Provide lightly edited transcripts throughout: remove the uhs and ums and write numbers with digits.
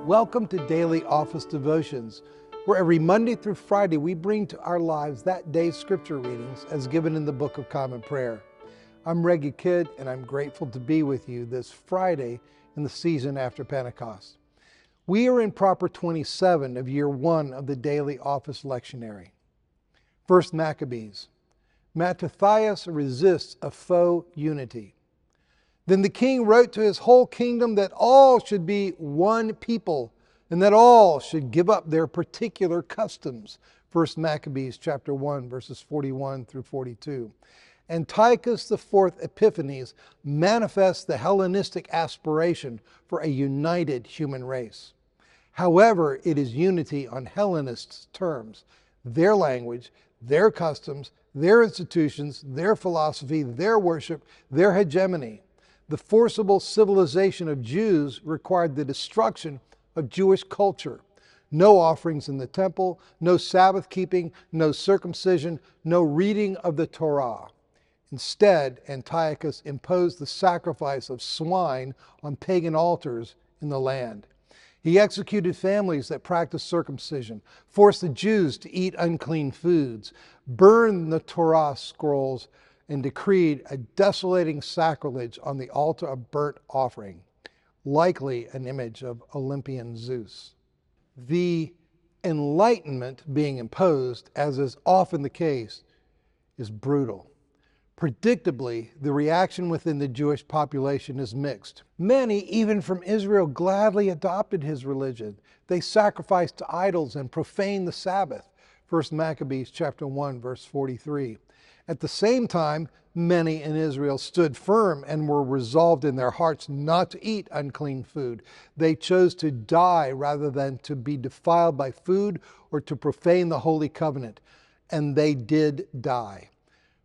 Welcome to Daily Office Devotions, where every Monday through Friday we bring to our lives that day's scripture readings as given in the Book of Common Prayer. I'm Reggie Kidd, and I'm grateful to be with you this Friday in the season after Pentecost. We are in Proper 27 of Year 1 of the Daily Office Lectionary. First Maccabees. Mattathias resists a faux unity. Then the king wrote to his whole kingdom that all should be one people and that all should give up their particular customs. First Maccabees chapter 1, verses 41 through 42. Antiochus IV Epiphanes manifests the Hellenistic aspiration for a united human race. However, it is unity on Hellenists' terms, their language, their customs, their institutions, their philosophy, their worship, their hegemony. The forcible civilization of Jews required the destruction of Jewish culture. No offerings in the temple, no Sabbath keeping, no circumcision, no reading of the Torah. Instead, Antiochus imposed the sacrifice of swine on pagan altars in the land. He executed families that practiced circumcision, forced the Jews to eat unclean foods, burned the Torah scrolls, and decreed a desolating sacrilege on the altar of burnt offering, likely an image of Olympian Zeus. The enlightenment being imposed, as is often the case, is brutal. Predictably, the reaction within the Jewish population is mixed. Many, even from Israel, gladly adopted his religion. They sacrificed to idols and profaned the Sabbath. 1 Maccabees chapter 1, verse 43. At the same time, many in Israel stood firm and were resolved in their hearts not to eat unclean food. They chose to die rather than to be defiled by food or to profane the Holy Covenant. And they did die.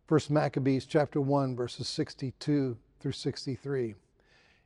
1 Maccabees chapter 1, verses 62 through 63.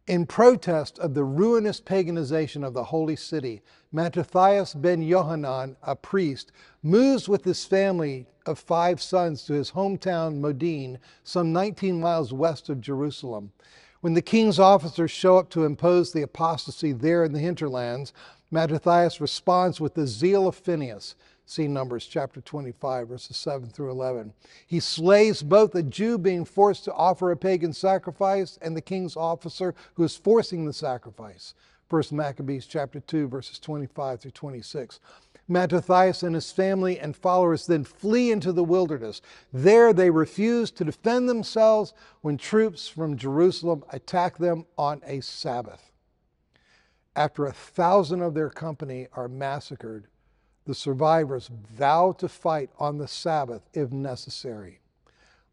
In protest of the ruinous paganization of the holy city, Mattathias ben Yohanan, a priest, moves with his family of 5 sons to his hometown Modin, some 19 miles west of Jerusalem. When the king's officers show up to impose the apostasy there in the hinterlands, Mattathias responds with the zeal of Phinehas. See Numbers chapter 25, verses 7 through 11. He slays both a Jew being forced to offer a pagan sacrifice and the king's officer who is forcing the sacrifice. 1 Maccabees chapter 2, verses 25 through 26. Mattathias and his family and followers then flee into the wilderness. There they refuse to defend themselves when troops from Jerusalem attack them on a Sabbath. After 1,000 of their company are massacred, the survivors vow to fight on the Sabbath if necessary.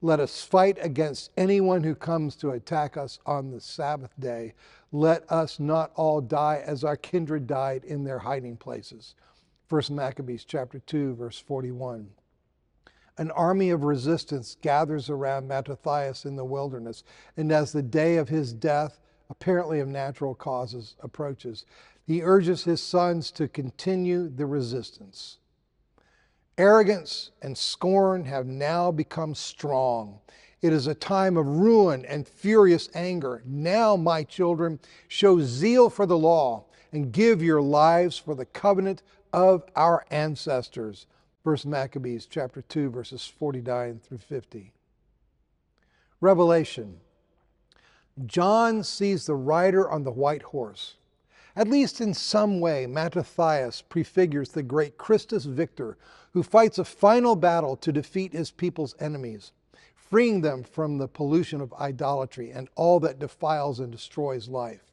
Let us fight against anyone who comes to attack us on the Sabbath day. Let us not all die as our kindred died in their hiding places. 1 Maccabees chapter 2, verse 41. An army of resistance gathers around Mattathias in the wilderness, and as the day of his death, apparently of natural causes, approaches, he urges his sons to continue the resistance. Arrogance and scorn have now become strong. It is a time of ruin and furious anger. Now, my children, show zeal for the law and give your lives for the covenant of our ancestors. 1 Maccabees chapter 2, verses 49 through 50. Revelation. John sees the rider on the white horse. At least in some way, Mattathias prefigures the great Christus Victor who fights a final battle to defeat his people's enemies, freeing them from the pollution of idolatry and all that defiles and destroys life.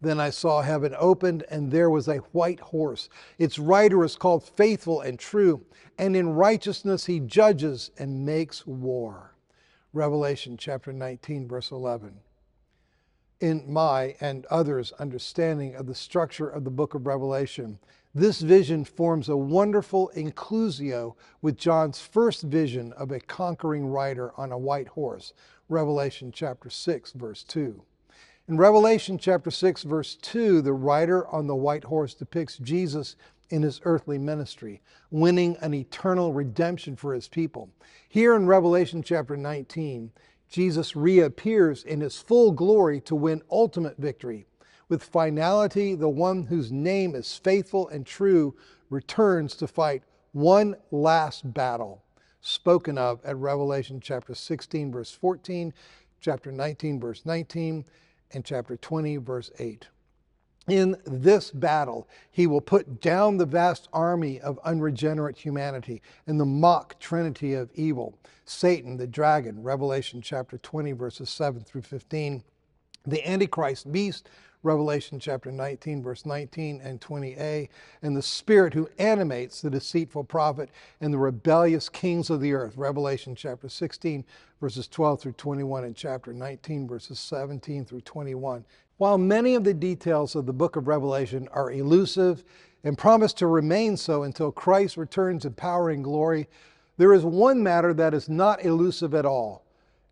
Then I saw heaven opened, and there was a white horse. Its rider is called Faithful and True, and in righteousness he judges and makes war. Revelation chapter 19, verse 11. In my and others' understanding of the structure of the book of Revelation, this vision forms a wonderful inclusio with John's first vision of a conquering rider on a white horse, Revelation chapter 6, verse 2. In Revelation chapter 6, verse 2, the rider on the white horse depicts Jesus in his earthly ministry, winning an eternal redemption for his people. Here in Revelation chapter 19, Jesus reappears in his full glory to win ultimate victory. With finality, the one whose name is faithful and true returns to fight one last battle, spoken of at Revelation chapter 16, verse 14, chapter 19, verse 19, and chapter 20, verse 8. In this battle, he will put down the vast army of unregenerate humanity and the mock trinity of evil, Satan, the dragon, Revelation chapter 20, verses 7 through 15, the Antichrist beast, Revelation chapter 19, verse 19 and 20a, and the spirit who animates the deceitful prophet and the rebellious kings of the earth, Revelation chapter 16, verses 12 through 21, and chapter 19, verses 17 through 21. While many of the details of the book of Revelation are elusive and promise to remain so until Christ returns in power and glory, there is one matter that is not elusive at all.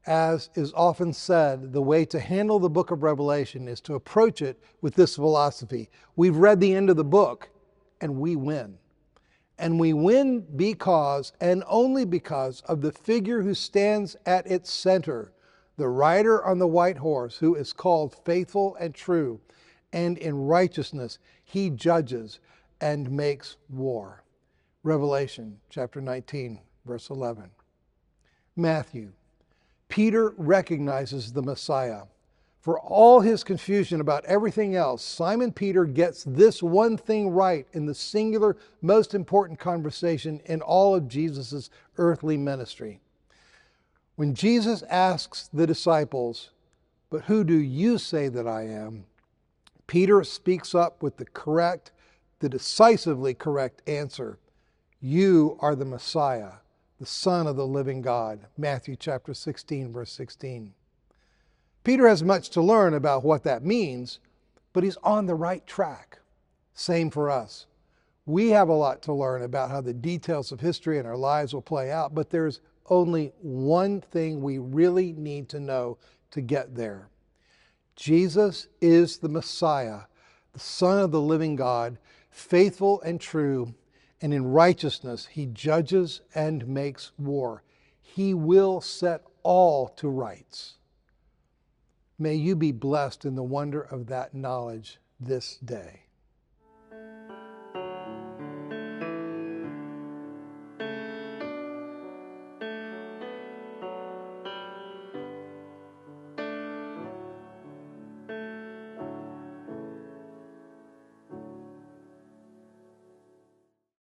As is often said, the way to handle the book of Revelation is to approach it with this philosophy. We've read the end of the book, and we win. And we win because, and only because, of the figure who stands at its center, the rider on the white horse, who is called faithful and true, and in righteousness he judges and makes war. Revelation chapter 19, verse 11. Matthew. Peter recognizes the Messiah. For all his confusion about everything else, Simon Peter gets this one thing right in the singular, most important conversation in all of Jesus' earthly ministry. When Jesus asks the disciples, "But who do you say that I am?" Peter speaks up with the decisively correct answer. "You are the Messiah, the Son of the living God." Matthew chapter 16, verse 16. Peter has much to learn about what that means, but he's on the right track. Same for us. We have a lot to learn about how the details of history and our lives will play out, but there's only one thing we really need to know to get there. Jesus is the Messiah, the Son of the living God, faithful and true, and in righteousness he judges and makes war. He will set all to rights. May you be blessed in the wonder of that knowledge this day.